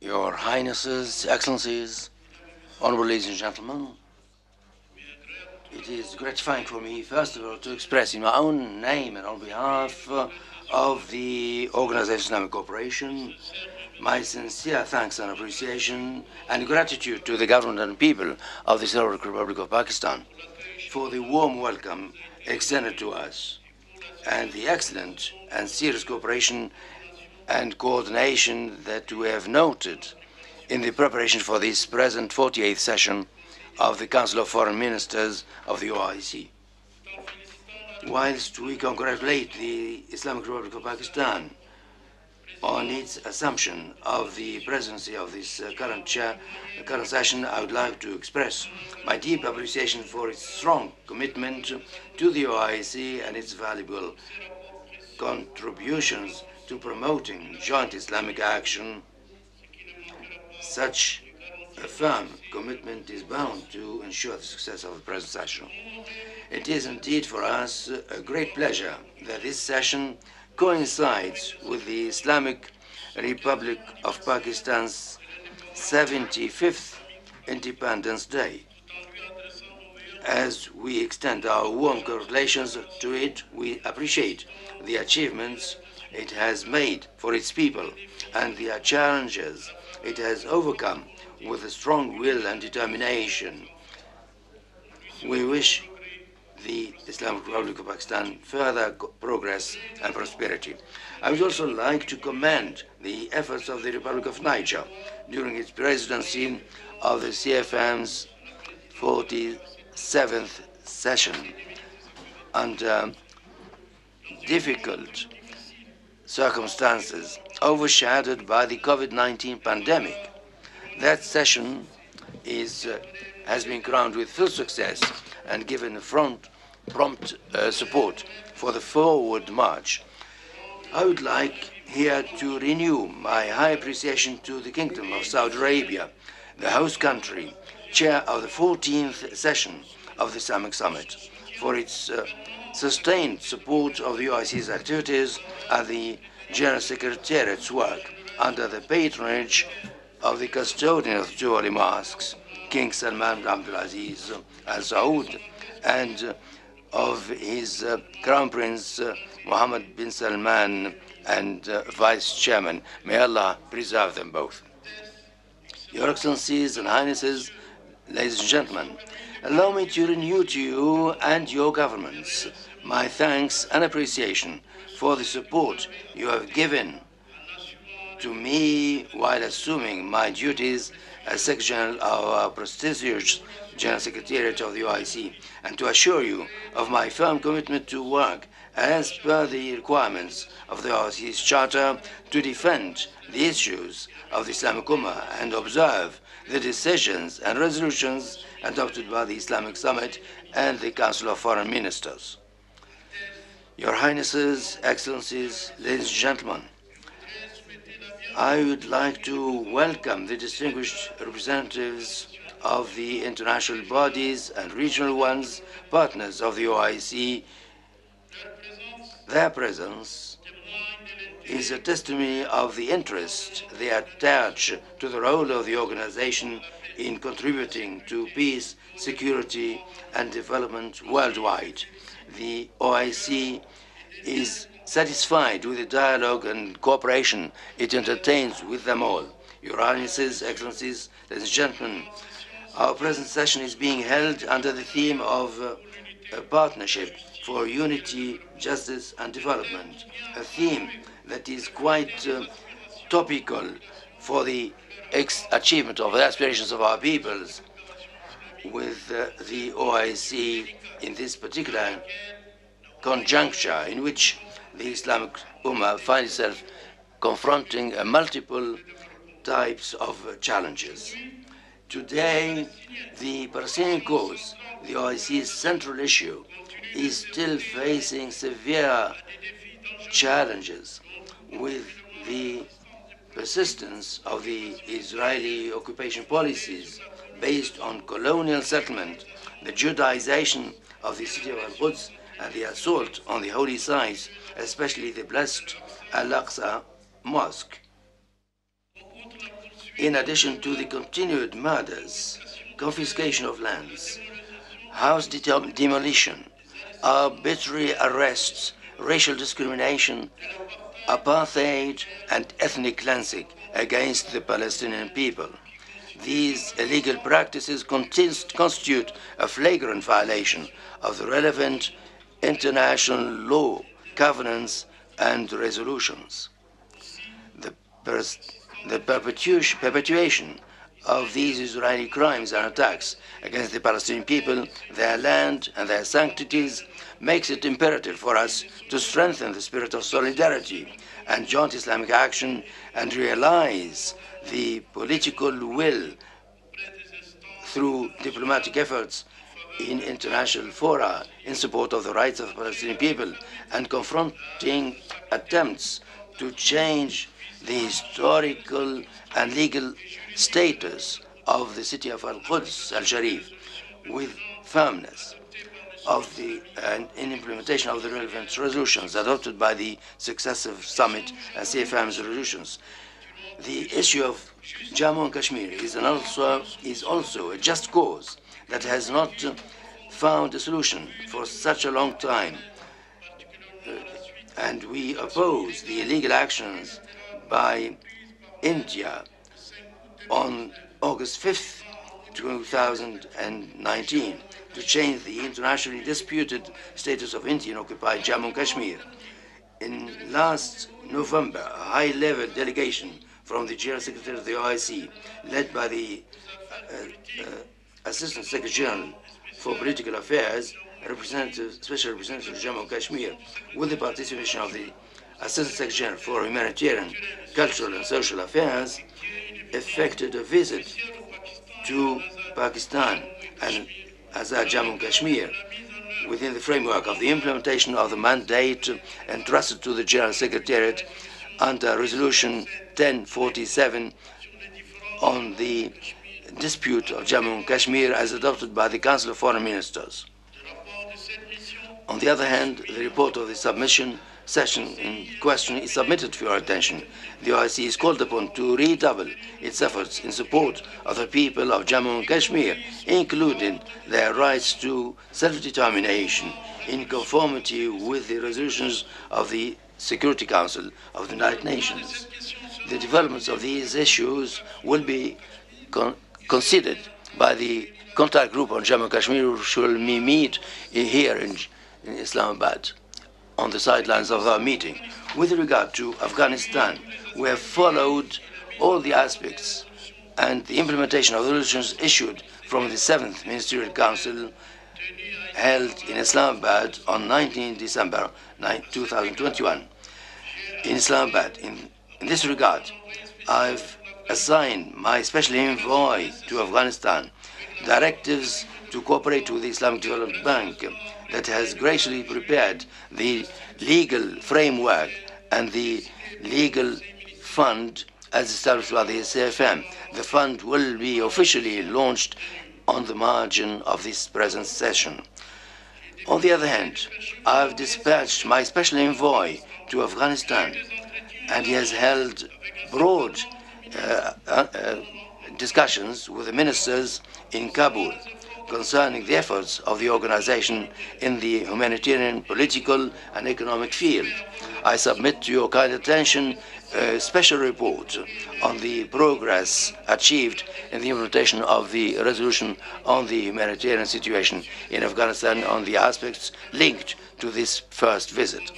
Your Highnesses, Excellencies, Honorable ladies and gentlemen, it is gratifying for me, first of all, to express in my own name and on behalf of the Organisation of Islamic Cooperation my sincere thanks and appreciation and gratitude to the government and people of the Islamic Republic of Pakistan for the warm welcome extended to us and the excellent and serious cooperation and coordination that we have noted in the preparation for this present 48th session of the Council of Foreign Ministers of the OIC. Whilst we congratulate the Islamic Republic of Pakistan on its assumption of the presidency of this current session, I would like to express my deep appreciation for its strong commitment to the OIC and its valuable contributions to promoting joint Islamic action. Such a firm commitment is bound to ensure the success of the present session. It is indeed for us a great pleasure that this session coincides with the Islamic Republic of Pakistan's 75th Independence Day. As we extend our warm congratulations to it, we appreciate the achievements it has made for its people and the challenges it has overcome with a strong will and determination. We wish the Islamic Republic of Pakistan further progress and prosperity. I would also like to commend the efforts of the Republic of Niger during its presidency of the CFM's 47th session under difficult circumstances overshadowed by the COVID-19 pandemic. That session has been crowned with full success and given prompt support for the forward march. I would like here to renew my high appreciation to the Kingdom of Saudi Arabia, the host country, chair of the 14th session of the Islamic Summit, for its sustained support of the OIC's activities and the General Secretariat's work under the patronage of the custodian of the two holy mosques, King Salman bin Abdulaziz Al-Saud, and of his Crown Prince Mohammed bin Salman and Vice Chairman. May Allah preserve them both. Your Excellencies and Highnesses, ladies and gentlemen, allow me to renew to you and your governments my thanks and appreciation for the support you have given to me while assuming my duties as Secretary General of our prestigious General Secretariat of the OIC, and to assure you of my firm commitment to work as per the requirements of the OIC's Charter to defend the issues of the Islamic Ummah and observe the decisions and resolutions adopted by the Islamic Summit and the Council of Foreign Ministers. Your Highnesses, Excellencies, ladies and gentlemen, I would like to welcome the distinguished representatives of the international bodies and regional ones, partners of the OIC. Their presence is a testimony of the interest they attach to the role of the organization in contributing to peace, security, and development worldwide. The OIC is satisfied with the dialogue and cooperation it entertains with them all. Your Highnesses, Excellencies, ladies and gentlemen, our present session is being held under the theme of a partnership for unity, justice, and development, a theme that is quite topical for the achievement of the aspirations of our peoples, with the OIC in this particular conjuncture in which the Islamic Ummah finds itself confronting multiple types of challenges. Today, the Palestinian cause, the OIC's central issue, is still facing severe challenges with the persistence of the Israeli occupation policies based on colonial settlement, the Judaization of the city of Al-Quds, and the assault on the holy sites, especially the blessed Al-Aqsa Mosque. In addition to the continued murders, confiscation of lands, house demolition, arbitrary arrests, racial discrimination, apartheid, and ethnic cleansing against the Palestinian people. These illegal practices constitute a flagrant violation of the relevant international law, covenants, and resolutions. The perpetuation of these Israeli crimes and attacks against the Palestinian people, their land, and their sanctities makes it imperative for us to strengthen the spirit of solidarity and joint Islamic action and realize the political will through diplomatic efforts in international fora in support of the rights of the Palestinian people and confronting attempts to change the historical and legal status of the city of Al-Quds, Al-Sharif, with firmness in implementation of the relevant resolutions adopted by the successive summit and CFM's resolutions. The issue of Jammu and Kashmir is also a just cause that has not found a solution for such a long time. And we oppose the illegal actions by India on August 5th, 2019, to change the internationally disputed status of Indian-occupied Jammu and Kashmir. In last November, a high-level delegation from the General Secretary of the OIC, led by the Assistant Secretary General for Political Affairs, Special Representative of Jammu and Kashmir, with the participation of the Assistant Secretary General for Humanitarian, Cultural and Social Affairs, effected a visit to Pakistan and Azad Jammu and Kashmir within the framework of the implementation of the mandate entrusted to the General Secretariat under Resolution 1047 on the dispute of Jammu and Kashmir as adopted by the Council of Foreign Ministers. On the other hand, the report of the submission session in question is submitted for your attention. The OIC is called upon to redouble its efforts in support of the people of Jammu and Kashmir, including their rights to self-determination in conformity with the resolutions of the Security Council of the United Nations. The developments of these issues will be considered by the contact group on Jammu and Kashmir, which will meet here in Islamabad on the sidelines of our meeting. With regard to Afghanistan, we have followed all the aspects and the implementation of the resolutions issued from the 7th Ministerial Council held in Islamabad on 19 December 2021. In Islamabad, in this regard, I've assigned my special envoy to Afghanistan directives to cooperate with the Islamic Development Bank that has graciously prepared the legal framework and the legal fund as established by the CFM. The fund will be officially launched on the margin of this present session. On the other hand, I've dispatched my special envoy to Afghanistan, and he has held broad discussions with the ministers in Kabul concerning the efforts of the organization in the humanitarian, political, and economic field. I submit to your kind attention a special report on the progress achieved in the implementation of the resolution on the humanitarian situation in Afghanistan on the aspects linked to this first visit.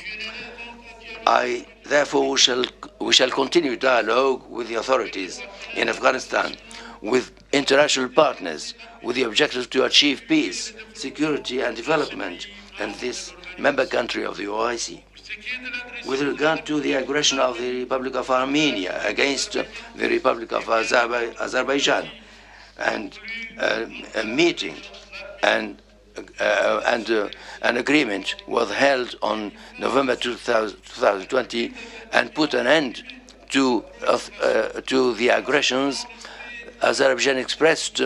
Therefore, we shall continue dialogue with the authorities in Afghanistan, with international partners, with the objective to achieve peace, security, and development in this member country of the OIC. With regard to the aggression of the Republic of Armenia against the Republic of Azerbaijan, and a meeting and an agreement was held on November 2020 and put an end to the aggressions, Azerbaijan expressed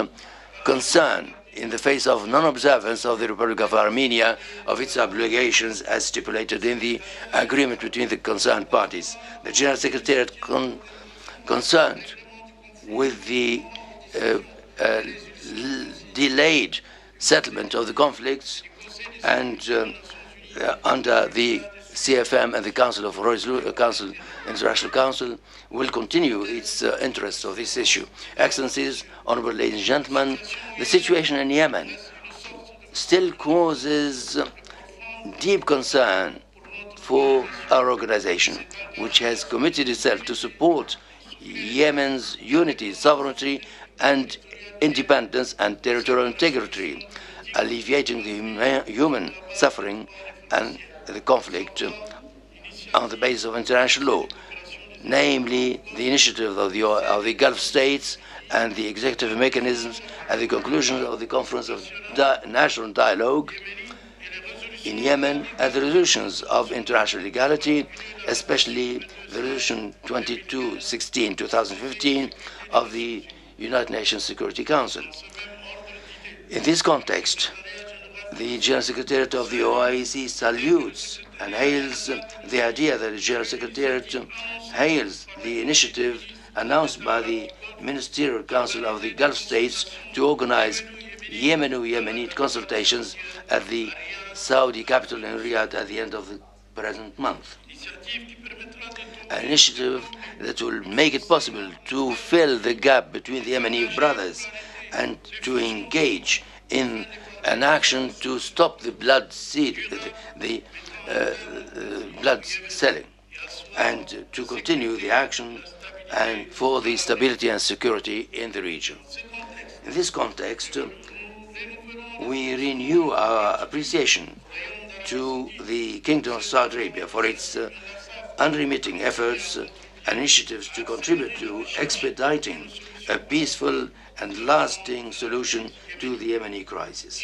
concern in the face of non-observance of the Republic of Armenia of its obligations as stipulated in the agreement between the concerned parties. The General Secretariat concerned with the delayed settlement of the conflicts, and under the CFM and the International Council will continue its interest of this issue. Excellencies, honorable ladies and gentlemen, the situation in Yemen still causes deep concern for our organization, which has committed itself to support Yemen's unity, sovereignty, and independence and territorial integrity, alleviating the human suffering and the conflict on the basis of international law, namely the initiative of the Gulf states and the executive mechanisms and the conclusion of the Conference of National Dialogue in Yemen and the resolutions of international legality, especially the resolution 2216/2015 of the United Nations Security Council. In this context, the General Secretariat of the OIC salutes and hails the idea that the General Secretariat hails the initiative announced by the Ministerial Council of the Gulf States to organize Yemeni consultations at the Saudi capital in Riyadh at the end of the present month. An initiative that will make it possible to fill the gap between the Yemeni brothers and to engage in an action to stop the blood selling, and to continue the action and for the stability and security in the region. In this context, we renew our appreciation to the Kingdom of Saudi Arabia for its unremitting efforts and initiatives to contribute to expediting a peaceful and lasting solution to the Yemeni crisis.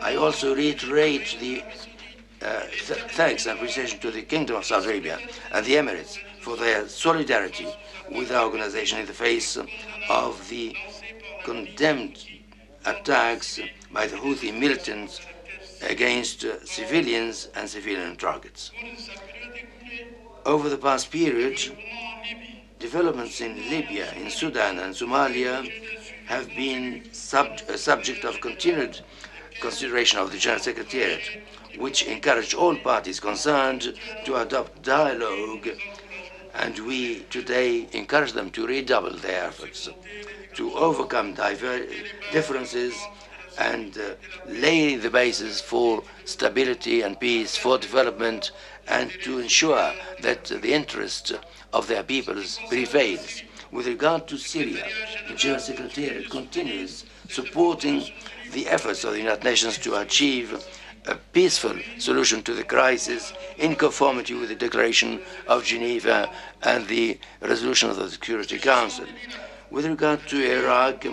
I also reiterate the thanks and appreciation to the Kingdom of Saudi Arabia and the Emirates for their solidarity with our organization in the face of the condemned attacks by the Houthi militants against civilians and civilian targets. Over the past period, developments in Libya, in Sudan, and Somalia have been a subject of continued consideration of the General Secretariat, which encouraged all parties concerned to adopt dialogue, and we today encourage them to redouble their efforts to overcome differences and lay the basis for stability and peace, for development, and to ensure that the interest of their peoples prevails. With regard to Syria, the General Secretariat continues supporting the efforts of the United Nations to achieve a peaceful solution to the crisis in conformity with the Declaration of Geneva and the resolution of the Security Council. With regard to Iraq,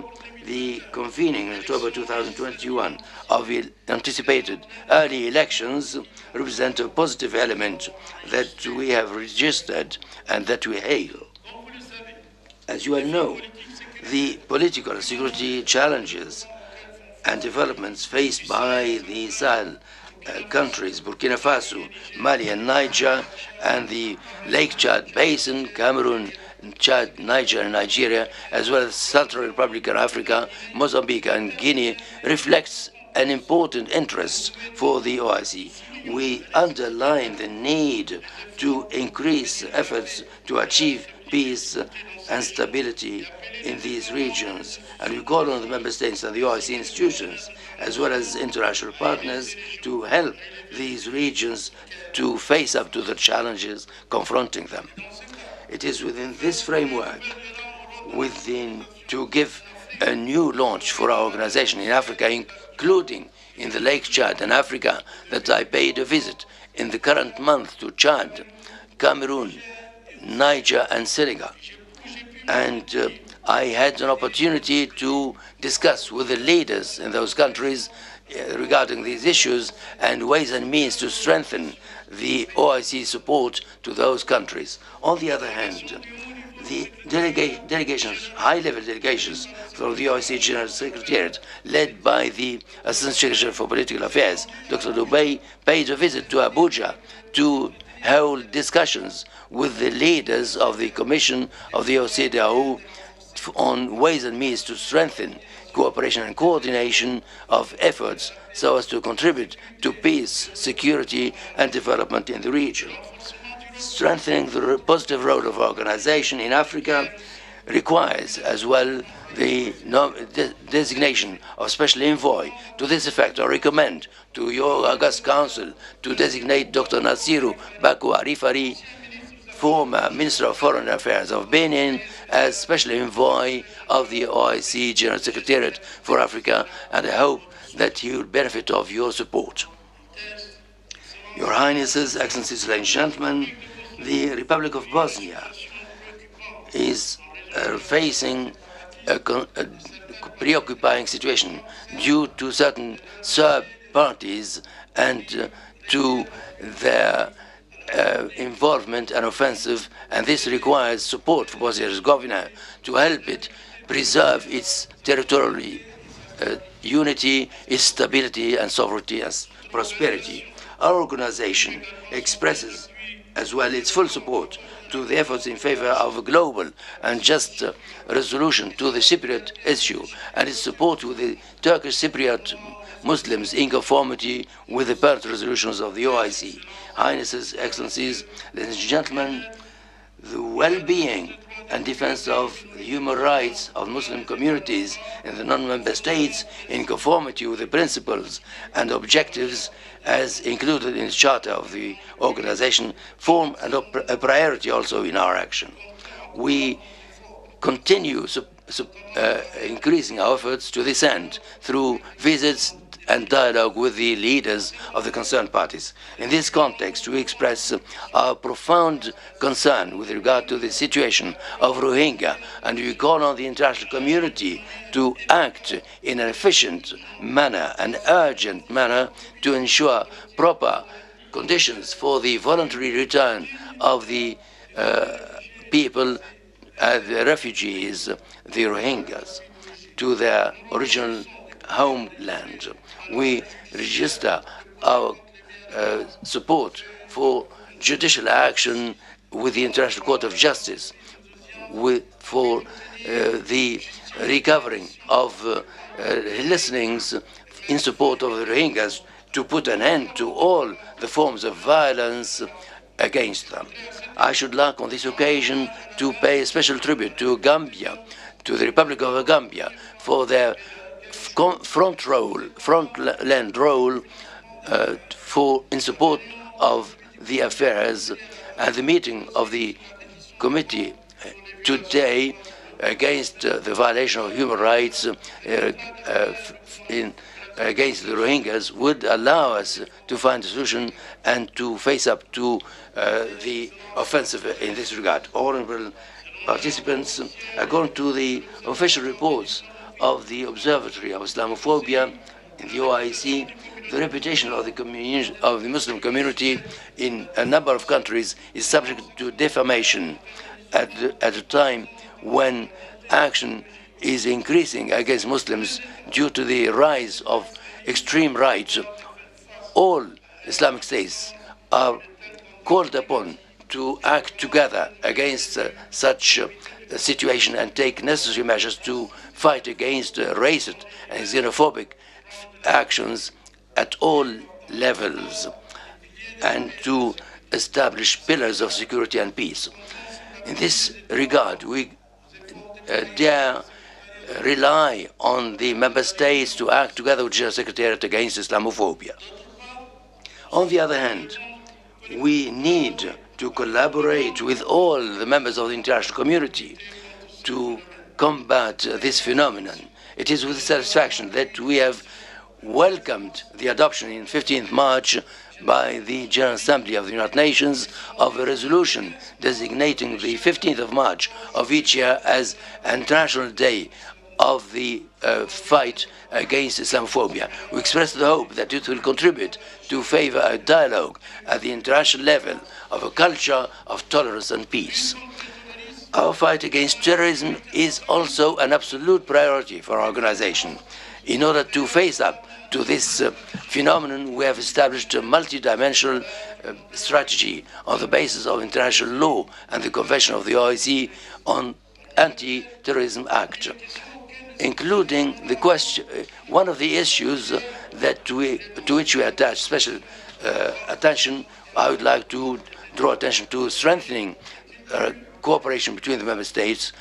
the convening in October 2021 of the anticipated early elections represent a positive element that we have registered and that we hail. As you well know, the political and security challenges and developments faced by the Sahel countries, Burkina Faso, Mali, and Niger, and the Lake Chad Basin, Cameroon, Chad, Niger, and Nigeria, as well as Central Republic of Africa, Mozambique, and Guinea, reflects an important interest for the OIC. We underline the need to increase efforts to achieve peace and stability in these regions, and we call on the member states and the OIC institutions, as well as international partners, to help these regions to face up to the challenges confronting them. It is within this framework, to give a new launch for our organization in Africa, including in the Lake Chad and Africa, that I paid a visit in the current month to Chad, Cameroon, Niger, and Senegal. And I had an opportunity to discuss with the leaders in those countries regarding these issues and ways and means to strengthen the OIC support to those countries. On the other hand, the delegations, high-level delegations from the OIC General Secretariat, led by the Assistant Secretary for Political Affairs, Dr. Dubey, paid a visit to Abuja to hold discussions with the leaders of the Commission of the OCDAO on ways and means to strengthen cooperation and coordination of efforts so as to contribute to peace, security, and development in the region. Strengthening the positive role of organization in Africa requires as well the designation of special envoy. To this effect, I recommend to your August Council to designate Dr. Nasiru Baku Arifari, former Minister of Foreign Affairs of Benin, as special envoy of the OIC General Secretariat for Africa, and I hope that he will benefit of your support. Your Highnesses, Excellencies, ladies and gentlemen, the Republic of Bosnia is facing a preoccupying situation due to certain Serb parties and to their involvement and offensive, and this requires support for Bosnia-Herzegovina to help it preserve its territorial unity, its stability and sovereignty and prosperity. Our organization expresses as well its full support to the efforts in favor of a global and just resolution to the Cypriot issue, and its support to the Turkish Cypriot Muslims in conformity with the permanent resolutions of the OIC. Highnesses, Excellencies, ladies and gentlemen, the well-being and defense of the human rights of Muslim communities in the non-member states in conformity with the principles and objectives as included in the Charter of the organization form a priority also in our action. We continue increasing our efforts to this end through visits and dialogue with the leaders of the concerned parties. In this context, we express our profound concern with regard to the situation of Rohingya, and we call on the international community to act in an efficient manner, an urgent manner, to ensure proper conditions for the voluntary return of the people, the refugees, the Rohingyas, to their original homeland. We register our support for judicial action with the International Court of Justice, for the recovering of listenings in support of the Rohingyas to put an end to all the forms of violence against them. I should like on this occasion to pay a special tribute to Gambia, to the Republic of Gambia, for their frontland role in support of the affairs at the meeting of the committee today against the violation of human rights against the Rohingyas would allow us to find a solution and to face up to the offensive in this regard. Honorable participants, according to the official reports of the Observatory of Islamophobia in the OIC, the reputation of the Muslim community in a number of countries is subject to defamation at a time when action is increasing against Muslims due to the rise of extreme right. All Islamic states are called upon to act together against such a situation and take necessary measures to fight against racist and xenophobic actions at all levels and to establish pillars of security and peace. In this regard, we dare rely on the member states to act together with the General Secretariat against Islamophobia. On the other hand, we need to collaborate with all the members of the international community to combat this phenomenon. It is with satisfaction that we have welcomed the adoption in 15th March by the General Assembly of the United Nations of a resolution designating the 15th of March of each year as International Day of the fight against Islamophobia. We express the hope that it will contribute to favor a dialogue at the international level of a culture of tolerance and peace. Our fight against terrorism is also an absolute priority for our organization. In order to face up to this phenomenon, we have established a multidimensional strategy on the basis of international law and the Convention of the OIC on Anti-Terrorism Act, including the question, one of the issues to which we attach special attention. I would like to draw attention to strengthening cooperation between the member states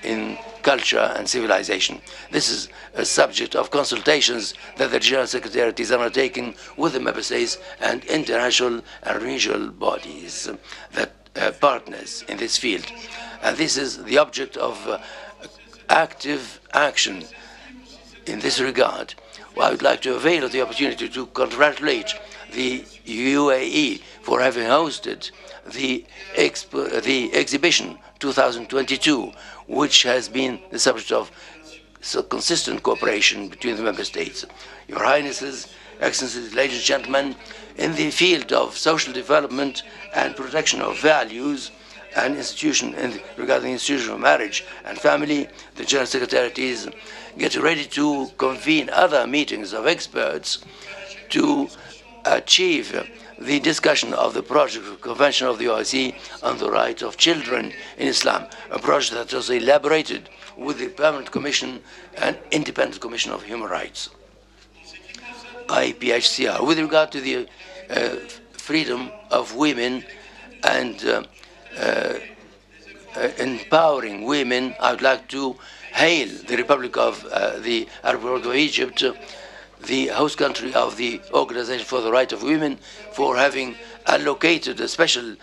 in culture and civilization. This is a subject of consultations that the General Secretariat is undertaking with the member states and international and regional bodies that partners in this field. And this is the object of active action in this regard. Well, I would like to avail of the opportunity to congratulate the UAE for having hosted the exhibition 2022, which has been the subject of consistent cooperation between the member states. Your Highnesses, Excellencies, ladies and gentlemen, in the field of social development and protection of values and regarding the institution of marriage and family, the General Secretariat is getting ready to convene other meetings of experts to achieve the discussion of the project of Convention of the OIC on the Rights of Children in Islam, a project that was elaborated with the Permanent Commission and Independent Commission of Human Rights, IPHCR. With regard to the freedom of women and empowering women, I would like to hail the Republic of the Arab Republic of Egypt, the host country of the Organisation for the Rights of Women, for having allocated a special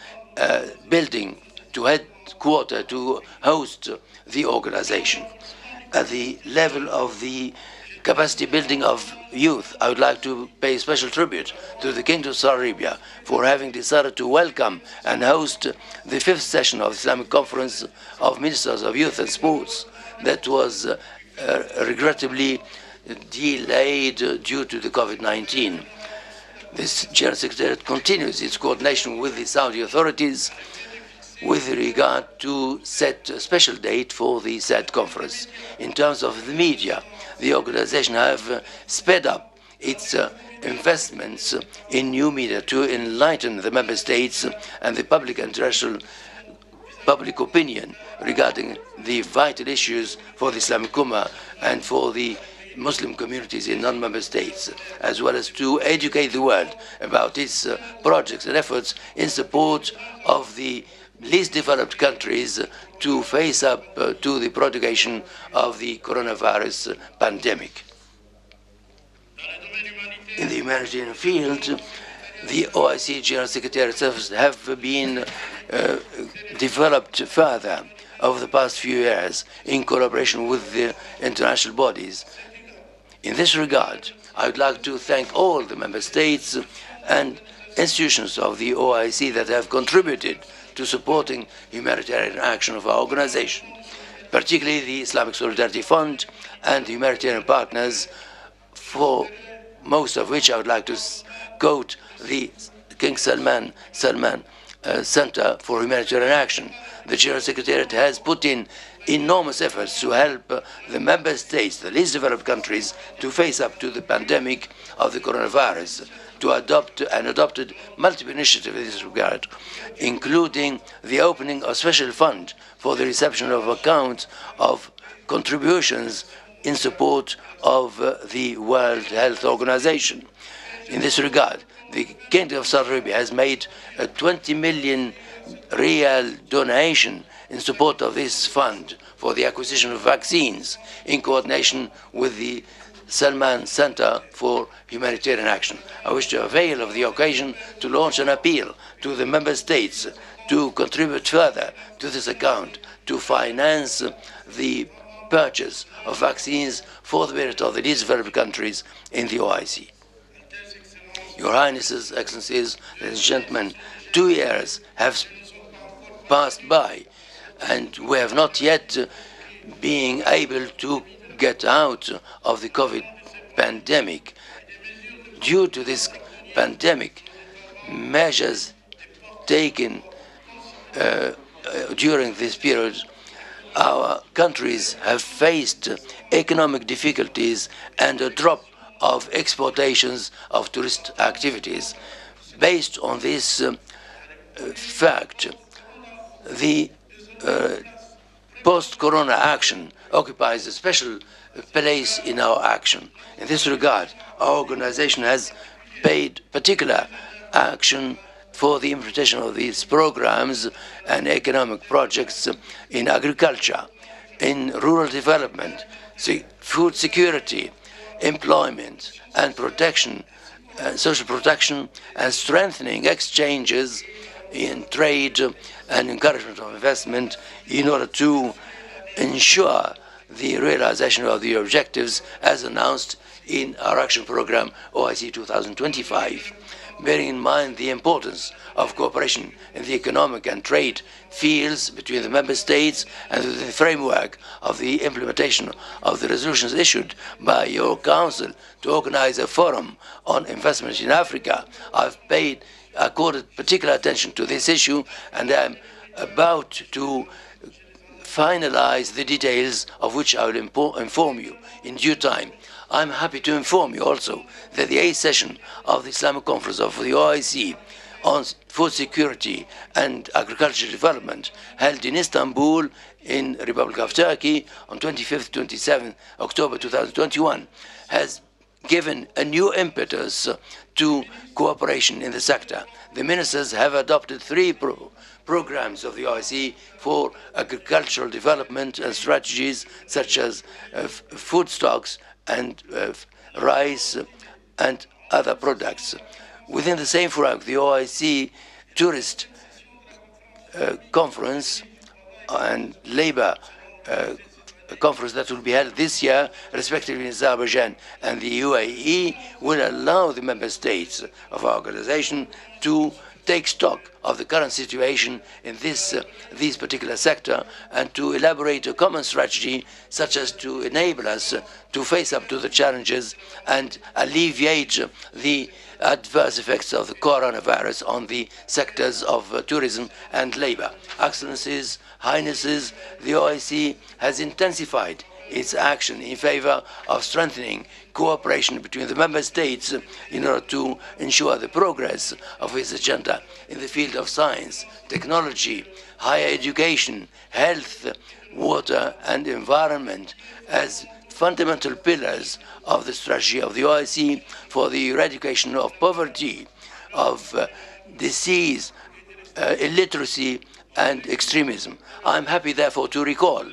building to headquarter to host the organization. At the level of the capacity building of youth, I would like to pay special tribute to the Kingdom of Saudi Arabia for having decided to welcome and host the 5th session of the Islamic Conference of Ministers of Youth and Sports that was regrettably delayed due to the COVID-19. This General Secretariat continues its coordination with the Saudi authorities with regard to set a special date for the said conference. In terms of the media, the organization have sped up its investments in new media to enlighten the member states and the public and international public opinion regarding the vital issues for the Islamic Ummah and for the Muslim communities in non-member states, as well as to educate the world about its projects and efforts in support of the least developed countries to face up to the propagation of the coronavirus pandemic. In the humanitarian field, the OIC General Secretariat services have been developed further over the past few years in collaboration with the international bodies. In this regard, I would like to thank all the member states and institutions of the OIC that have contributed to supporting humanitarian action of our organization, particularly the Islamic Solidarity Fund and the humanitarian partners, for most of which I would like to quote the King Salman Center for Humanitarian Action. The General Secretariat has put in enormous efforts to help the member states, the least developed countries, to face up to the pandemic of the coronavirus, to adopted multiple initiatives in this regard, including the opening of a special fund for the reception of accounts of contributions in support of the World Health Organization. In this regard, the Kingdom of Saudi Arabia has made a 20 million real donation in support of this fund for the acquisition of vaccines in coordination with the Salman Center for Humanitarian Action. I wish to avail of the occasion to launch an appeal to the member states to contribute further to this account to finance the purchase of vaccines for the benefit of the least developed countries in the OIC. Your Highnesses, Excellencies, ladies and gentlemen, 2 years have passed by, and we have not yet been able to get out of the COVID pandemic. Due to this pandemic, measures taken during this period, our countries have faced economic difficulties and a drop of exportations of tourist activities. Based on this fact, the post-corona action occupies a special place in our action. In this regard, our organization has paid particular action for the implementation of these programs and economic projects in agriculture, in rural development, food security, employment and protection, social protection, and strengthening exchanges in trade and encouragement of investment in order to ensure the realization of the objectives as announced in our action program OIC 2025. Bearing in mind the importance of cooperation in the economic and trade fields between the member states and within the framework of the implementation of the resolutions issued by your council to organize a forum on investment in Africa, I've accorded particular attention to this issue, and I'm about to finalize the details of which I will inform you in due time. I'm happy to inform you also that the 8th session of the Islamic Conference of the OIC on food security and agricultural development held in Istanbul in the Republic of Turkey on 25th to 27th October 2021 has given a new impetus to cooperation in the sector. The ministers have adopted 3 programs of the OIC for agricultural development and strategies such as food stocks and rice and other products. Within the same framework, the OIC Tourist Conference and Labour Conference that will be held this year, respectively in Azerbaijan and the UAE, will allow the member states of our organization to take stock of the current situation in this particular sector and to elaborate a common strategy such as to enable us to face up to the challenges and alleviate the adverse effects of the coronavirus on the sectors of tourism and labor. Excellencies, Highnesses, the OIC has intensified its action in favor of strengthening cooperation between the member states in order to ensure the progress of its agenda in the field of science, technology, higher education, health, water and environment as fundamental pillars of the strategy of the OIC for the eradication of poverty, of disease, illiteracy and extremism. I'm happy therefore to recall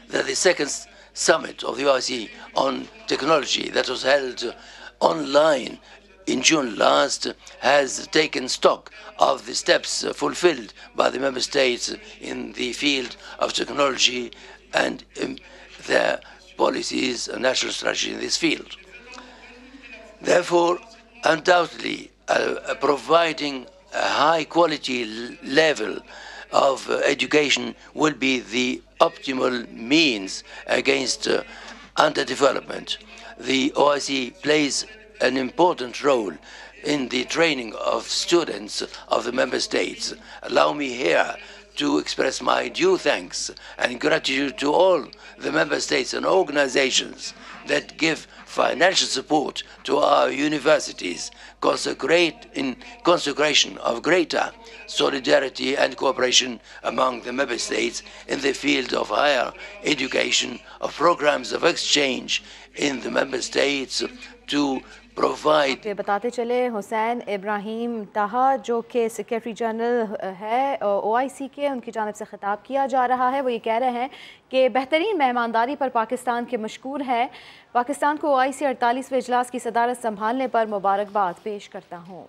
that the 2nd summit of the OIC on technology that was held online in June last has taken stock of the steps fulfilled by the member states in the field of technology and their policies and national strategy in this field. Therefore, undoubtedly, providing a high quality level of education will be the optimal means against underdevelopment. The OIC plays an important role in the training of students of the member states. Allow me here to express my due thanks and gratitude to all the member states and organizations that give financial support to our universities, in consecration of greater solidarity and cooperation among the member states in the field of higher education, of programs of exchange in the member states to provide. बताते चले हुसैन इब्राहिम ताहा जो कि secretary general है OIC के, उनकी जानिब से खिताब किया जा रहा है। वो ये कह रहे हैं कि बेहतरीन मेहमानदारी पर पाकिस्तान के मशकूर है। पाकिस्तान को OIC 48वें इजलास की सदारत संभालने पर मुबारकबाद पेश करता हूँ।